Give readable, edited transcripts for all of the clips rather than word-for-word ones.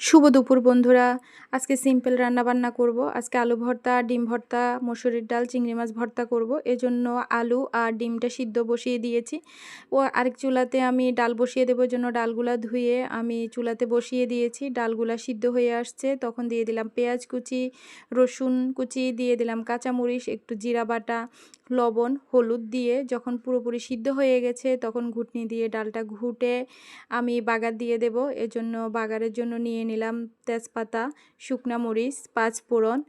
শুভ দুপুর বন্ধুরা। আজকে সিম্পল রান্নাবান্না করব। আজকে আলু ভর্তা, ডিম ভর্তা, মসুরির ডাল, চিংড়ি মাছ ভর্তা করব। এজন্য আলু আর ডিমটা সিদ্ধ বসিয়ে দিয়েছি। ও আরেক চুলাতে আমি ডাল বসিয়ে দেবো, জন্য ডালগুলা ধুয়ে আমি চুলাতে বসিয়ে দিয়েছি। ডালগুলা সিদ্ধ হয়ে আসছে, তখন দিয়ে দিলাম পেঁয়াজ কুচি, রসুন কুচি, দিয়ে দিলাম কাঁচামরিচ, একটু জিরা বাটা, লবণ, হলুদ দিয়ে যখন পুরোপুরি সিদ্ধ হয়ে গেছে তখন ঘুটনি দিয়ে ডালটা ঘুটে আমি বাগার দিয়ে দেব। এজন্য বাগারের জন্য নিয়ে নিলাম তেজপাতা, শুকনা মরিচ, পাঁচ ফোড়ন।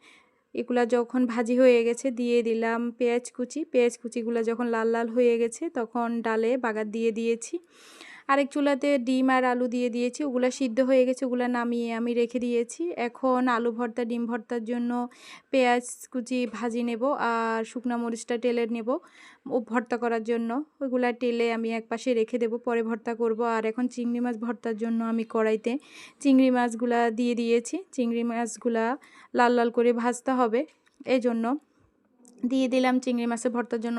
এগুলা যখন ভাজি হয়ে গেছে দিয়ে দিলাম পেঁয়াজ কুচি। পেঁয়াজ কুচিগুলো যখন লাল লাল হয়ে গেছে তখন ডালে বাগার দিয়ে দিয়েছি। আরেক চুলাতে ডিম আর আলু দিয়ে দিয়েছি, ওগুলো সিদ্ধ হয়ে গেছে, ওগুলো নামিয়ে আমি রেখে দিয়েছি। এখন আলু ভর্তা, ডিম ভর্তার জন্য পেঁয়াজ কুচি ভাজি নেব আর শুকনা মরিচটা টেলে নেব ও ভর্তা করার জন্য। ওইগুলা টেলে আমি একপাশে রেখে দেব, পরে ভর্তা করব। আর এখন চিংড়ি মাছ ভর্তার জন্য আমি কড়াইতে চিংড়ি মাছগুলা দিয়ে দিয়েছি। চিংড়ি মাছগুলা লাল লাল করে ভাজতে হবে, এই জন্য দিয়ে দিলাম চিংড়ি মাছের ভর্তার জন্য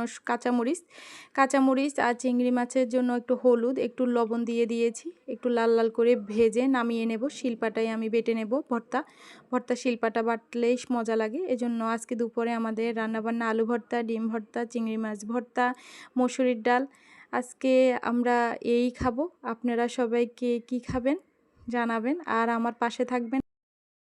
কাঁচামরিচ আর চিংড়ি মাছের জন্য একটু হলুদ, একটু লবণ দিয়ে দিয়েছি। একটু লাল লাল করে ভেজে নামিয়ে নেব। শিলপাটায় আমি বেটে নেব ভর্তা শিলপাটা বাটলেই মজা লাগে। এজন্য আজকে দুপুরে আমাদের রান্নাবান্না আলু ভর্তা, ডিম ভর্তা, চিংড়ি মাছ ভর্তা, মসুরির ডাল। আজকে আমরা এই খাবো। আপনারা সবাইকে কি খাবেন জানাবেন আর আমার পাশে থাকবেন।